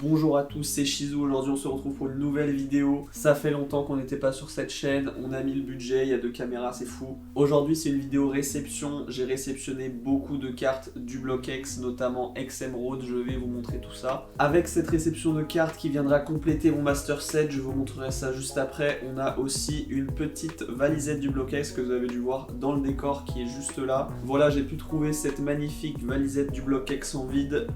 Bonjour à tous, c'est Shizu. Aujourd'hui on se retrouve pour une nouvelle vidéo. Ça fait longtemps qu'on n'était pas sur cette chaîne, on a mis le budget, il y a 2 caméras, c'est fou. Aujourd'hui c'est une vidéo réception, j'ai réceptionné beaucoup de cartes du bloc X, notamment XM-Road, je vais vous montrer tout ça. Avec cette réception de cartes qui viendra compléter mon master set, je vous montrerai ça juste après. On a aussi une petite valisette du bloc X que vous avez dû voir dans le décor qui est juste là. Voilà, j'ai pu trouver cette magnifique valisette du bloc X en vide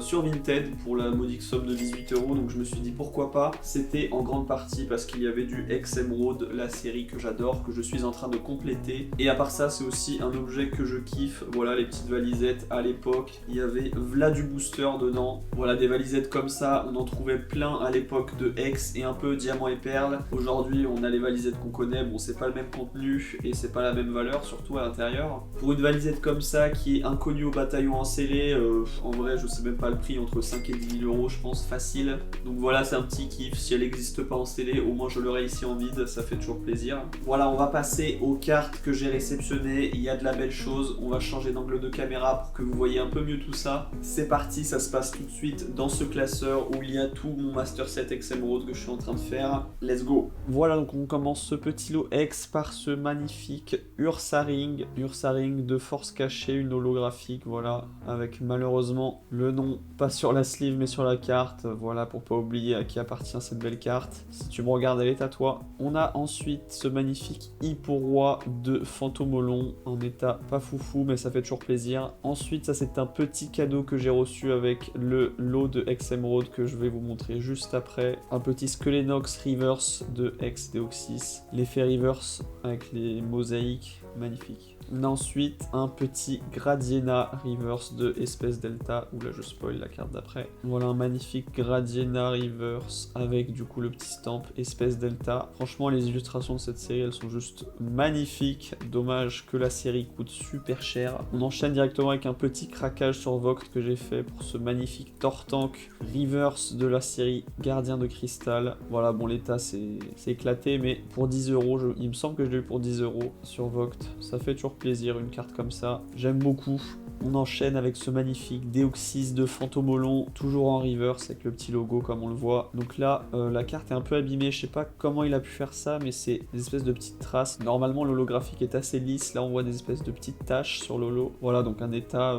sur Vinted pour la modique somme de 18 €, donc je me suis dit pourquoi pas. C'était en grande partie parce qu'il y avait du XM-Road, la série que j'adore, que je suis en train de compléter. Et à part ça, c'est aussi un objet que je kiffe. Voilà les petites valisettes à l'époque. Il y avait Vla du booster dedans. Voilà des valisettes comme ça, on en trouvait plein à l'époque de X et un peu diamant et perles. Aujourd'hui, on a les valisettes qu'on connaît. Bon, c'est pas le même contenu et c'est pas la même valeur, surtout à l'intérieur. Pour une valisette comme ça qui est inconnue au bataillon en scellé, en vrai, je sais même pas le prix, entre 5 et 10 000 € je pense, facile. Donc voilà, c'est un petit kiff. Si elle n'existe pas en scellé, au moins je l'aurai ici en vide, ça fait toujours plaisir. Voilà, on va passer aux cartes que j'ai réceptionnées. Il y a de la belle chose, on va changer d'angle de caméra pour que vous voyez un peu mieux tout ça. C'est parti, ça se passe tout de suite dans ce classeur où il y a tout mon master set XM-Road que je suis en train de faire. Let's go. Voilà, donc on commence ce petit lot X par ce magnifique Ursaring. Ursaring de force cachée, une holographique, voilà, avec malheureusement le nom pas sur la sleeve mais sur la carte, voilà, pour pas oublier à qui appartient cette belle carte. Si tu me regardes, elle est à toi. On a ensuite ce magnifique Hippo-Roi de Fantomolon, en état pas foufou mais ça fait toujours plaisir. Ensuite, ça c'est un petit cadeau que j'ai reçu avec le lot de XM-Road que je vais vous montrer juste après. Un petit Skelenox Reverse de X-Deoxys, l'effet Reverse avec les mosaïques, magnifique. On a ensuite un petit Gradiena Reverse de Espèce Delta, où là je spoil la carte d'après. Voilà un magnifique Gradiena Reverse avec du coup le petit stamp Espèce Delta. Franchement, les illustrations de cette série, elles sont juste magnifiques. Dommage que la série coûte super cher. On enchaîne directement avec un petit craquage sur Vogt que j'ai fait pour ce magnifique Tortank Reverse de la série Gardien de Cristal. Voilà, bon, l'état c'est éclaté, mais pour 10 €, il me semble que je l'ai eu pour 10 € sur Vogt. Ça fait toujours plaisir, une carte comme ça. J'aime beaucoup. On enchaîne avec ce magnifique Deoxys de Fantomolon, toujours en reverse avec le petit logo comme on le voit. Donc là, la carte est un peu abîmée. Je sais pas comment il a pu faire ça, mais c'est des espèces de petites traces. Normalement, l'holographique est assez lisse. Là, on voit des espèces de petites taches sur l'holo. Voilà, donc un état,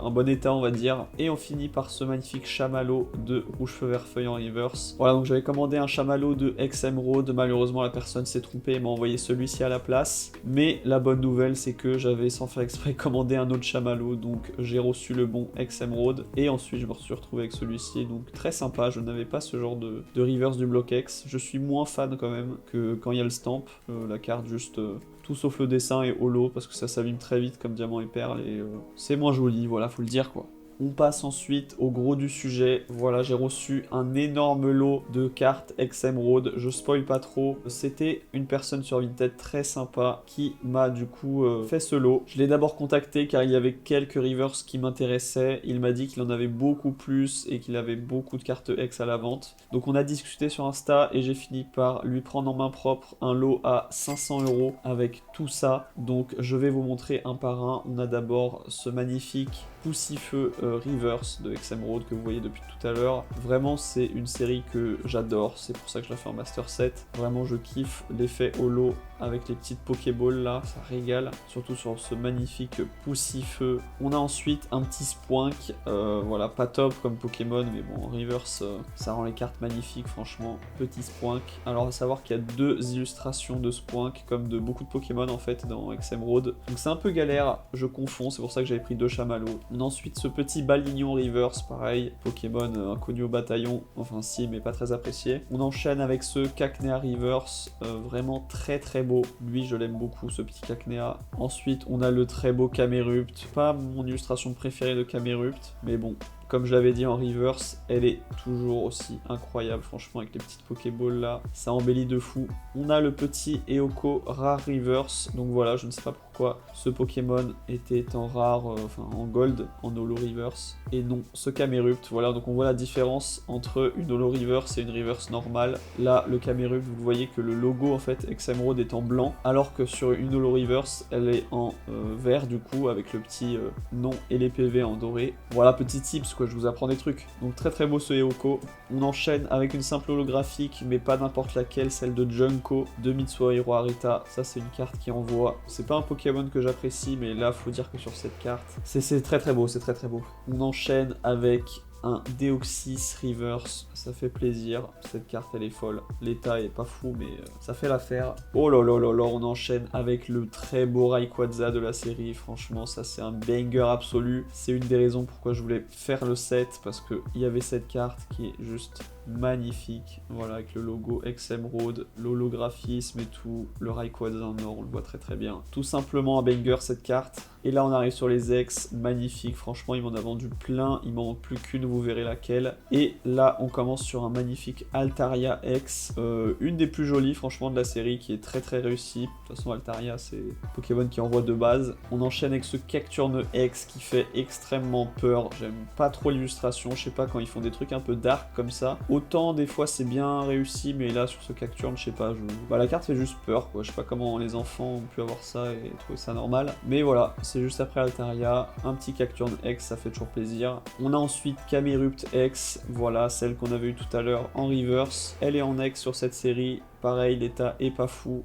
un bon état, on va dire. Et on finit par ce magnifique chamallow de Rouge Feu Vert Feuille en reverse. Voilà, donc j'avais commandé un chamallow de XM-Road. Malheureusement, la personne s'est trompée et m'a envoyé celui-ci à la place. Mais la bonne nouvelle, c'est que j'avais sans faire exprès commandé un autre chamallow, donc j'ai reçu le bon XM-Road et ensuite je me suis retrouvé avec celui-ci, donc très sympa. Je n'avais pas ce genre de reverse du bloc X. Je suis moins fan quand même que quand il y a le stamp, la carte juste tout sauf le dessin et holo parce que ça s'abîme très vite comme diamant et perle et c'est moins joli, voilà, faut le dire quoi. On passe ensuite au gros du sujet. Voilà, j'ai reçu un énorme lot de cartes XM-Road. Je spoil pas trop. C'était une personne sur Vinted très sympa qui m'a du coup fait ce lot. Je l'ai d'abord contacté car il y avait quelques reverse qui m'intéressaient. Il m'a dit qu'il en avait beaucoup plus et qu'il avait beaucoup de cartes X à la vente. Donc on a discuté sur Insta et j'ai fini par lui prendre en main propre un lot à 500 € avec tout ça. Donc je vais vous montrer un par un. On a d'abord ce magnifique Poussifeu Reverse de XM-Road que vous voyez depuis tout à l'heure. Vraiment, c'est une série que j'adore, c'est pour ça que je la fais en master set. Vraiment, je kiffe l'effet holo avec les petites Pokéballs là, ça régale, surtout sur ce magnifique Poussifeu. On a ensuite un petit Spoink, voilà, pas top comme Pokémon, mais bon, en reverse, ça rend les cartes magnifiques, franchement. Petit Spoink. Alors, à savoir qu'il y a 2 illustrations de Spoink, comme de beaucoup de Pokémon en fait dans XM-Road. Donc, c'est un peu galère, je confonds, c'est pour ça que j'avais pris 2 chamallows. On a ensuite ce petit Balignon Reverse, pareil, Pokémon inconnu au bataillon, enfin si, mais pas très apprécié. On enchaîne avec ce Cacnea Reverse, vraiment très très beau. Lui, je l'aime beaucoup, ce petit Cacnea. Ensuite, on a le très beau Camerupt. Pas mon illustration préférée de Camerupt, mais bon, comme je l'avais dit en reverse, elle est toujours aussi incroyable, franchement, avec les petites Pokéballs là, ça embellit de fou. On a le petit Eoko Rare Reverse, donc voilà, je ne sais pas pourquoi ce Pokémon était en rare, enfin en gold, en holo reverse, et non ce Camerupt. Voilà, donc on voit la différence entre une holo reverse et une reverse normale. Là, le Camerupt, vous voyez que le logo en fait XM-Road est en blanc, alors que sur une holo reverse, elle est en vert du coup, avec le petit nom et les PV en doré. Voilà, petit tips quoi, je vous apprends des trucs. Donc très très beau ce Eoko. On enchaîne avec une simple holographique, mais pas n'importe laquelle, celle de Junko, de Mitsuhiro Arita. Ça c'est une carte qui envoie. C'est pas un Pokémon que j'apprécie, mais là faut dire que sur cette carte, c'est très très beau, c'est très très beau. On enchaîne avec un Deoxys Reverse, ça fait plaisir, cette carte elle est folle, l'état est pas fou mais ça fait l'affaire. Oh là là là là, on enchaîne avec le très beau Rayquaza de la série, franchement ça c'est un banger absolu, c'est une des raisons pourquoi je voulais faire le set, parce qu'il y avait cette carte qui est juste magnifique, voilà avec le logo Emerald, l'holographisme et tout, le Rayquaza en or, on le voit très très bien. Tout simplement un banger cette carte. Et là on arrive sur les ex, magnifique, franchement il m'en a vendu plein, il m'en manque plus qu'une, vous verrez laquelle. Et là on commence sur un magnifique Altaria X, une des plus jolies franchement de la série, qui est très très réussie. De toute façon Altaria c'est Pokémon qui envoie de base. On enchaîne avec ce Cacturne X qui fait extrêmement peur, j'aime pas trop l'illustration, je sais pas, quand ils font des trucs un peu dark comme ça. Autant des fois c'est bien réussi, mais là sur ce Cacturne je sais pas, la carte fait juste peur quoi, je sais pas comment les enfants ont pu avoir ça et trouver ça normal. Mais voilà, c'est juste après Altaria, un petit Cacturne X, ça fait toujours plaisir. On a ensuite Camerupt X, voilà, celle qu'on avait eu tout à l'heure en reverse. Elle est en X sur cette série, pareil, l'état est pas fou.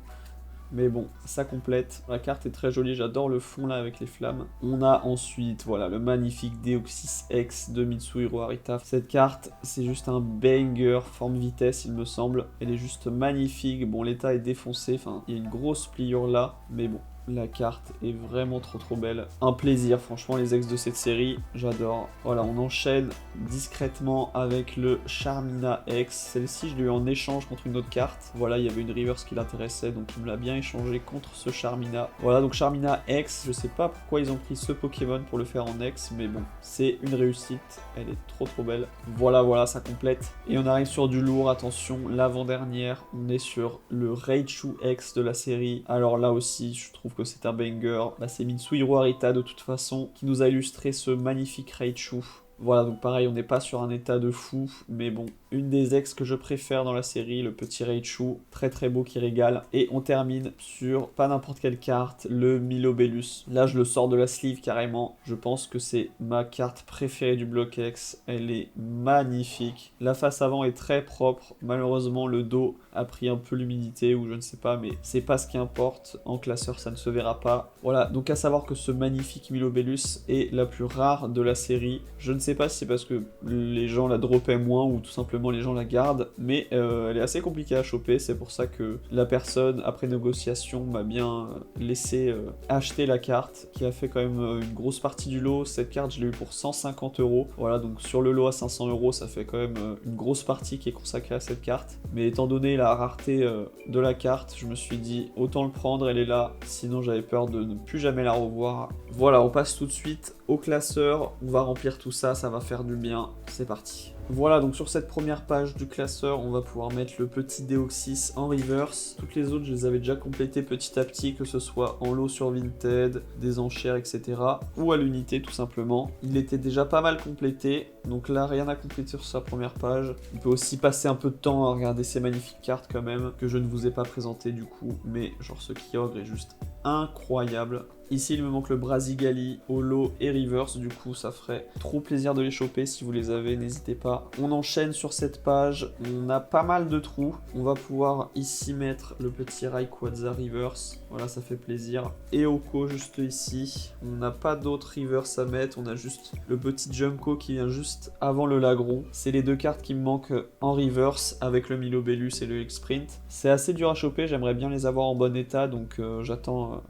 Mais bon, ça complète. La carte est très jolie, j'adore le fond là avec les flammes. On a ensuite, voilà, le magnifique Deoxys X de Mitsuhiro Arita. Cette carte, c'est juste un banger, forme vitesse il me semble. Elle est juste magnifique. Bon, l'état est défoncé, enfin, il y a une grosse pliure là, mais bon. La carte est vraiment trop belle. Un plaisir, franchement, les ex de cette série, j'adore. Voilà, on enchaîne discrètement avec le Charmina X. Celle-ci, je l'ai eu en échange contre une autre carte. Voilà, il y avait une reverse qui l'intéressait, donc il me l'a bien échangé contre ce Charmina. Voilà, donc Charmina X, je sais pas pourquoi ils ont pris ce Pokémon pour le faire en X, mais bon, c'est une réussite. Elle est trop belle. Voilà, ça complète. Et on arrive sur du lourd, attention, l'avant-dernière. On est sur le Raichu X de la série. Alors là aussi, je trouve que c'est un banger. Bah, c'est Mitsuhiro Arita de toute façon qui nous a illustré ce magnifique Raichu. Voilà, donc pareil, on n'est pas sur un état de fou, mais bon, une des ex que je préfère dans la série, le petit Raichu, très beau qui régale. Et on termine sur pas n'importe quelle carte, le Milobellus. Là, je le sors de la sleeve carrément. Je pense que c'est ma carte préférée du bloc X. Elle est magnifique. La face avant est très propre. Malheureusement, le dos a pris un peu l'humidité ou je ne sais pas, mais c'est pas ce qui importe. En classeur, ça ne se verra pas. Voilà, donc à savoir que ce magnifique Milobellus est la plus rare de la série. Je ne sais pas si c'est parce que les gens la droppaient moins ou tout simplement les gens la gardent, mais elle est assez compliquée à choper, c'est pour ça que la personne, après négociation, m'a bien laissé acheter la carte, qui a fait quand même une grosse partie du lot. Cette carte, je l'ai eu pour 150 €. Voilà, donc sur le lot à 500 €, ça fait quand même une grosse partie qui est consacrée à cette carte. Mais étant donné la rareté de la carte, je me suis dit, autant le prendre, elle est là, sinon j'avais peur de ne plus jamais la revoir. Voilà, on passe tout de suite au classeur, on va remplir tout ça, ça va faire du bien, c'est parti. Voilà, donc sur cette première page du classeur, on va pouvoir mettre le petit Deoxys en reverse. Toutes les autres, je les avais déjà complétées petit à petit, que ce soit en lot sur Vinted, des enchères, etc. ou à l'unité tout simplement. Il était déjà pas mal complété, donc là, rien à compléter sur sa première page. On peut aussi passer un peu de temps à regarder ces magnifiques cartes quand même, que je ne vous ai pas présentées du coup, mais genre ce Kyogre est juste incroyable. Ici, il me manque le Brasigali, Holo et Reverse, du coup, ça ferait trop plaisir de les choper. Si vous les avez, n'hésitez pas. On enchaîne sur cette page, on a pas mal de trous. On va pouvoir ici mettre le petit Rayquaza Reverse, voilà, ça fait plaisir. Et Oko, juste ici. On n'a pas d'autres Reverse à mettre, on a juste le petit Junko qui vient juste avant le Lagron. C'est les deux cartes qui me manquent en Reverse, avec le Milobellus et le X-Sprint. C'est assez dur à choper, j'aimerais bien les avoir en bon état, donc j'attends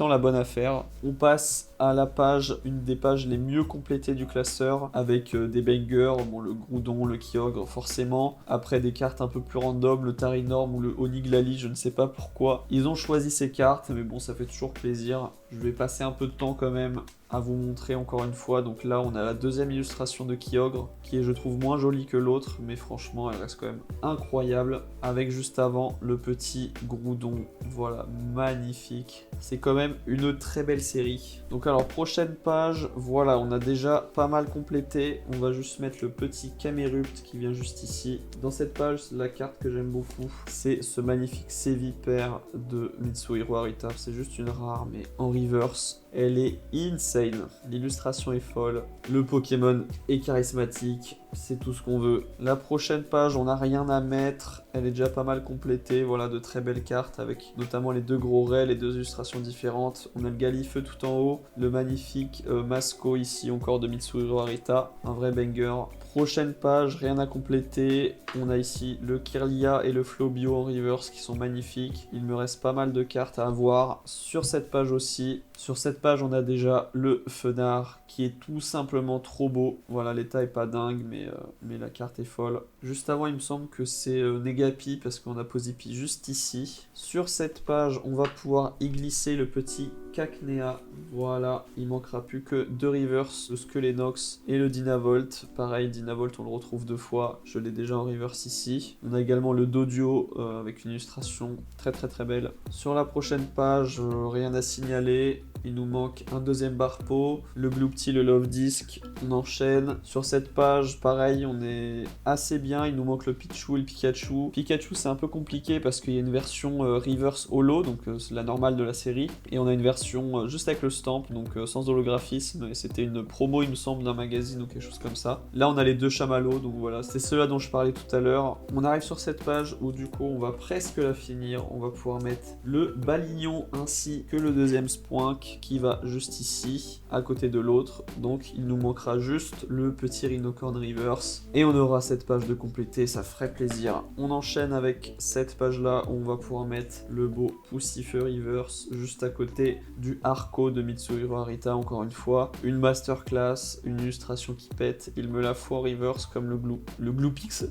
la bonne affaire. On passe à la page, une des pages les mieux complétées du classeur, avec des bangers, bon, le Groudon, le Kyogre forcément, après des cartes un peu plus random, le Tarinorm ou le Oniglali, je ne sais pas pourquoi. Ils ont choisi ces cartes, mais bon, ça fait toujours plaisir. Je vais passer un peu de temps quand même à vous montrer encore une fois. Donc là, on a la deuxième illustration de Kyogre, qui est, je trouve, moins jolie que l'autre, mais franchement, elle reste quand même incroyable. Avec juste avant, le petit Groudon, voilà, magnifique. C'est quand même une très belle série. Donc alors, prochaine page, voilà, on a déjà pas mal complété. On va juste mettre le petit Camerupt qui vient juste ici. Dans cette page, la carte que j'aime beaucoup, c'est ce magnifique Sévipère de Mitsuhiro Arita. C'est juste une rare, mais en reverse. Elle est insane. L'illustration est folle. Le Pokémon est charismatique. C'est tout ce qu'on veut. La prochaine page, on n'a rien à mettre. Elle est déjà pas mal complétée. Voilà, de très belles cartes avec notamment les deux gros rays, les deux illustrations différentes. On a le Galifeu tout en haut. Le magnifique Masco ici encore de Mitsuhiro Arita. Un vrai banger. Prochaine page, rien à compléter. On a ici le Kirlia et le Flobio en reverse qui sont magnifiques. Il me reste pas mal de cartes à avoir sur cette page aussi. Sur cette page, on a déjà le Fenard qui est tout simplement trop beau. Voilà, l'état est pas dingue, mais la carte est folle. Juste avant, il me semble que c'est Negapi parce qu'on a Posipi juste ici. Sur cette page, on va pouvoir y glisser le petit Cacnea. Voilà, il manquera plus que deux reverse, le Skelenox et le Dynavolt. Pareil, Dynavolt, on le retrouve deux fois. Je l'ai déjà en reverse ici. On a également le Dodio avec une illustration très belle. Sur la prochaine page, rien à signaler. Il nous manque un deuxième Barpo, le Gloopty, le Love Disc. On enchaîne. Sur cette page, pareil, on est assez bien. Il nous manque le Pichu et le Pikachu. Pikachu, c'est un peu compliqué parce qu'il y a une version reverse holo, donc c'est la normale de la série. Et on a une version juste avec le stamp, donc sans holographisme. Et c'était une promo, il me semble, d'un magazine ou quelque chose comme ça. Là, on a les deux chamallows, donc voilà, c'est ceux-là dont je parlais tout à l'heure. On arrive sur cette page où du coup, on va presque la finir. On va pouvoir mettre le Balignon ainsi que le deuxième Spoink qui va juste ici, à côté de l'autre. Donc il nous manquera juste le petit Rhinocorn reverse. Et on aura cette page de compléter, ça ferait plaisir. On enchaîne avec cette page-là où on va pouvoir mettre le beau Poussifeu reverse juste à côté du Arco de Mitsuhiro Arita, encore une fois. Une masterclass, une illustration qui pète. Il me la faut en reverse comme le Gloopix.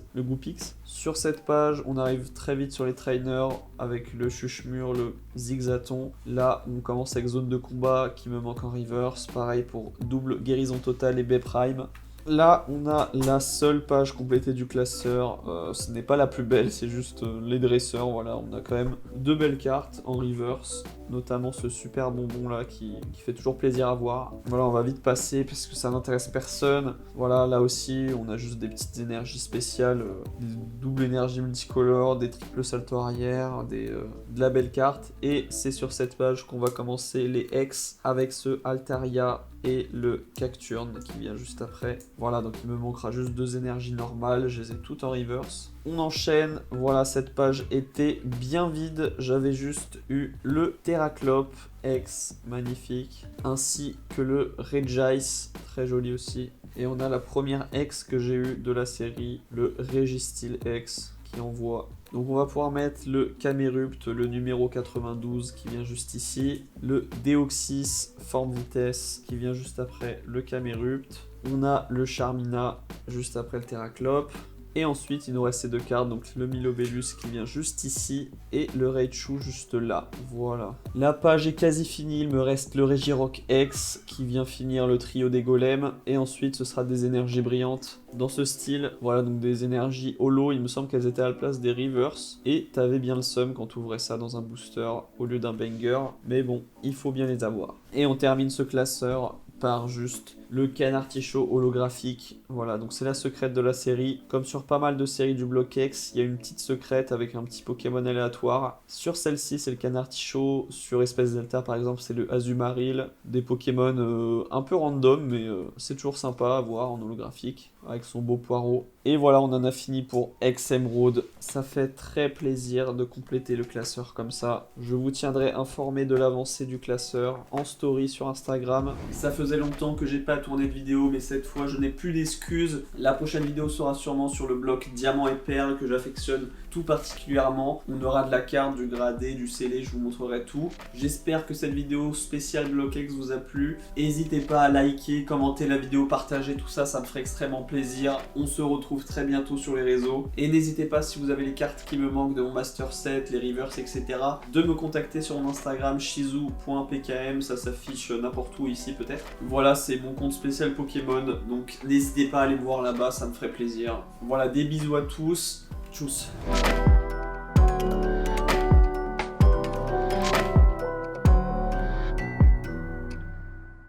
Sur cette page, on arrive très vite sur les trainers avec le Chuchemur, le Zigzaton. Là, on commence avec zone de combat qui me manque en reverse. Pareil pour double guérison totale et B-Prime. Là, on a la seule page complétée du classeur. Ce n'est pas la plus belle, c'est juste les dresseurs. Voilà, on a quand même deux belles cartes en reverse, notamment ce super bonbon là qui fait toujours plaisir à voir. Voilà, on va vite passer parce que ça n'intéresse personne. Voilà, là aussi, on a juste des petites énergies spéciales, des doubles énergies multicolores, des triples salto arrière, de la belle carte. Et c'est sur cette page qu'on va commencer les X avec ce Altaria et le Cacturne qui vient juste après. Voilà, donc il me manquera juste deux énergies normales, je les ai toutes en reverse. On enchaîne, voilà, cette page était bien vide, j'avais juste eu le Terraclope X, magnifique, ainsi que le Regice, très joli aussi. Et on a la première X que j'ai eue de la série, le Registyle X, qui envoie. Donc on va pouvoir mettre le Camerupt, le numéro 92 qui vient juste ici, le Deoxys forme vitesse qui vient juste après le Camerupt, on a le Charmina juste après le Terraclope, et ensuite il nous reste ces deux cartes, donc le Milobellus qui vient juste ici et le Raichu juste là, voilà. La page est quasi finie, il me reste le Regirock X qui vient finir le trio des golems, et ensuite ce sera des énergies brillantes dans ce style, voilà, donc des énergies holo, il me semble qu'elles étaient à la place des reverse, et t'avais bien le seum quand tu ouvrais ça dans un booster au lieu d'un banger, mais bon, il faut bien les avoir. Et on termine ce classeur par juste le Canartichaud holographique. Voilà, donc c'est la secrète de la série. Comme sur pas mal de séries du bloc X, il y a une petite secrète avec un petit Pokémon aléatoire. Sur celle-ci, c'est le Canartichaud. Sur Espèce Delta, par exemple, c'est le Azumarill. Des Pokémon un peu random, mais c'est toujours sympa à voir en holographique, avec son beau poireau. Et voilà, on en a fini pour X Emerald. Ça fait très plaisir de compléter le classeur comme ça. Je vous tiendrai informé de l'avancée du classeur en story sur Instagram. Ça faisait longtemps que j'ai pas tourné de vidéo, mais cette fois je n'ai plus d'excuses. La prochaine vidéo sera sûrement sur le bloc Diamant et Perle que j'affectionne tout particulièrement. On aura de la carte, du gradé, du scellé, je vous montrerai tout. J'espère que cette vidéo spéciale bloc X vous a plu. N'hésitez pas à liker, commenter la vidéo, partager tout ça, ça me ferait extrêmement plaisir. On se retrouve très bientôt sur les réseaux. Et n'hésitez pas, si vous avez les cartes qui me manquent de mon master set, les reverse, etc., de me contacter sur mon Instagram shizu.pkm, ça s'affiche n'importe où ici peut-être. Voilà, c'est mon compte spécial Pokémon, donc n'hésitez pas à aller me voir là-bas, ça me ferait plaisir. Voilà, des bisous à tous. Tchuss.